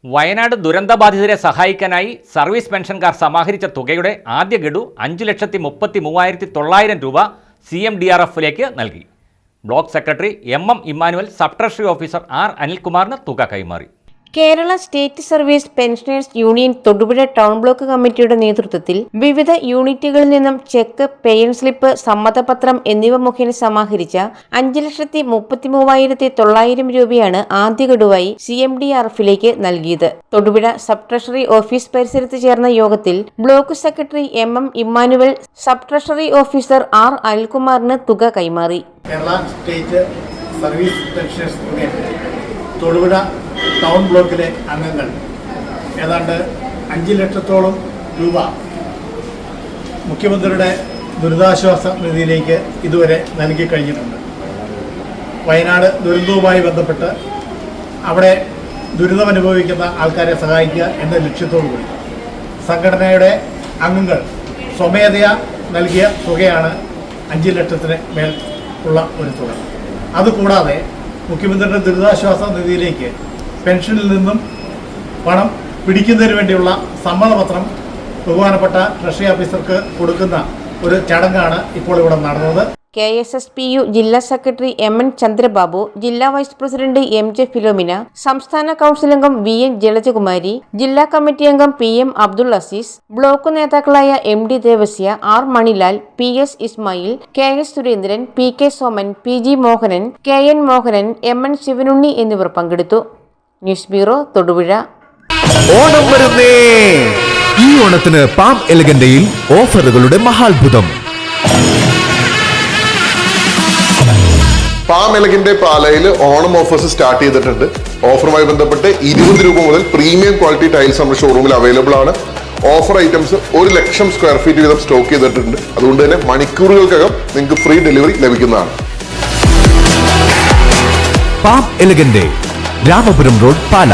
വയനാട് ദുരന്തബാധിതരെ സഹായിക്കാനായി സർവീസ് പെൻഷൻകാർ സമാഹരിച്ച തുകയുടെ ആദ്യ ഗഡു 5,33,900 രൂപ CMDRFിലേക്ക് നൽകി. Block secretary MM Emmanuel sub treasury officer R അനിൽകുമാറിന് തുക കൈമാറി. Kerala state service pensioners union Thodupuzha town block കമ്മിറ്റിയുടെ നേതൃത്വത്തിൽ വിവിധ യൂണിറ്റുകളിൽ നിന്നും ചെക്ക്, പേയൻ സ്ലിപ്പ്, സമ്മതപത്രം എന്നിവ മുഖേന സമാഹരിച്ച 5,33,900 രൂപയാണ് ആദ്യ ഗഡുവായി CMDRFിലേക്ക് നൽകിയത്. തൊടുപുഴ സബ് ട്രഷറി ഓഫീസ് പരിസരത്ത് ചേർന്ന യോഗത്തിൽ block secretary MM Emmanuel, sub treasury officer R അനിൽകുമാറിന് തുക കൈമാറി. Kerala state service pensioners union Thodupuzha town ബ്ലോക്കിലെ അംഗങ്ങൾ ഏതാണ്ട് 5 ലക്ഷത്തോളം രൂപ മുഖ്യമന്ത്രിയുടെ ദുരിതാശ്വാസ നിധിയിലേക്ക് ഇതുവരെ നൽകി കഴിഞ്ഞിട്ടുണ്ട്. വയനാട് ദുരന്തവുമായി ബന്ധപ്പെട്ട് അവിടെ ദുരിതമനുഭവിക്കുന്ന ആൾക്കാരെ സഹായിക്കുക എന്ന ലക്ഷ്യത്തോടുകൂടി സംഘടനയുടെ അംഗങ്ങൾ സ്വമേധയാ നൽകിയ തുകയാണ് 5 ലക്ഷത്തിന് മേൽ ഉള്ള ഒരു തുക. അതുകൂടാതെ മുഖ്യമന്ത്രിയുടെ ദുരിതാശ്വാസ നിധിയിലേക്ക് പെൻഷനിൽ നിന്നും പണം പിടിക്കുന്നതിന് വേണ്ടിയുള്ള സമ്മതപത്രം ബഹുമാനപ്പെട്ട ട്രഷറി ഓഫീസർക്ക് കൊടുക്കുന്ന ഒരു ചടങ്ങാണ് ഇപ്പോൾ ഇവിടെ നടന്നത്. KSSPU ജില്ലാ സെക്രട്ടറി MN ചന്ദ്രബാബു, ജില്ലാ വൈസ് പ്രസിഡന്റ് MJ ഫിലോമിന, സംസ്ഥാന കൗൺസിൽ അംഗം VN ജലജകുമാരി, ജില്ലാ കമ്മിറ്റി അംഗം PM അബ്ദുൾ അസീസ്, ബ്ലോക്ക് നേതാക്കളായ MD Devasya, R Manilal, PS Ismail, KS Surendran, PK Soman, PG Mohanan, KN Mohanan, MN ശിവനുണ്ണി എന്നിവർ പങ്കെടുത്തു. News bureau, Thodupuzha. ഓണം വരുന്നേ! ഈ ഓണത്തിന് പാം എലഗന്റയിൽ ഓഫറുകളുടെ മഹാത്ഭുതം. പാം എലഗന്റെ പാലയിൽ ഓണം ഓഫേഴ്സ് സ്റ്റാർട്ട് ചെയ്തിട്ടുണ്ട്. ഓഫറുമായി ബന്ധപ്പെട്ട് 20 രൂപ മുതൽ പ്രീമിയം ക്വാളിറ്റി ടൈൽസ് നമ്മുടെ ഷോറൂമിൽ അവൈലബിൾ ആണ്. ഓഫർ ഐറ്റംസ് 1,00,000 സ്ക്വയർ ഫീറ്റ് വീതം സ്റ്റോക്ക് ചെയ്തിട്ടുണ്ട്. അതുകൊണ്ട് തന്നെ മണിക്കൂറുകൾക്കകം നിങ്ങൾക്ക് ഫ്രീ ഡെലിവറി ലഭിക്കുന്നതാണ്. പാം എലഗന്റെ, രാമപുരം റോഡ്, പാല.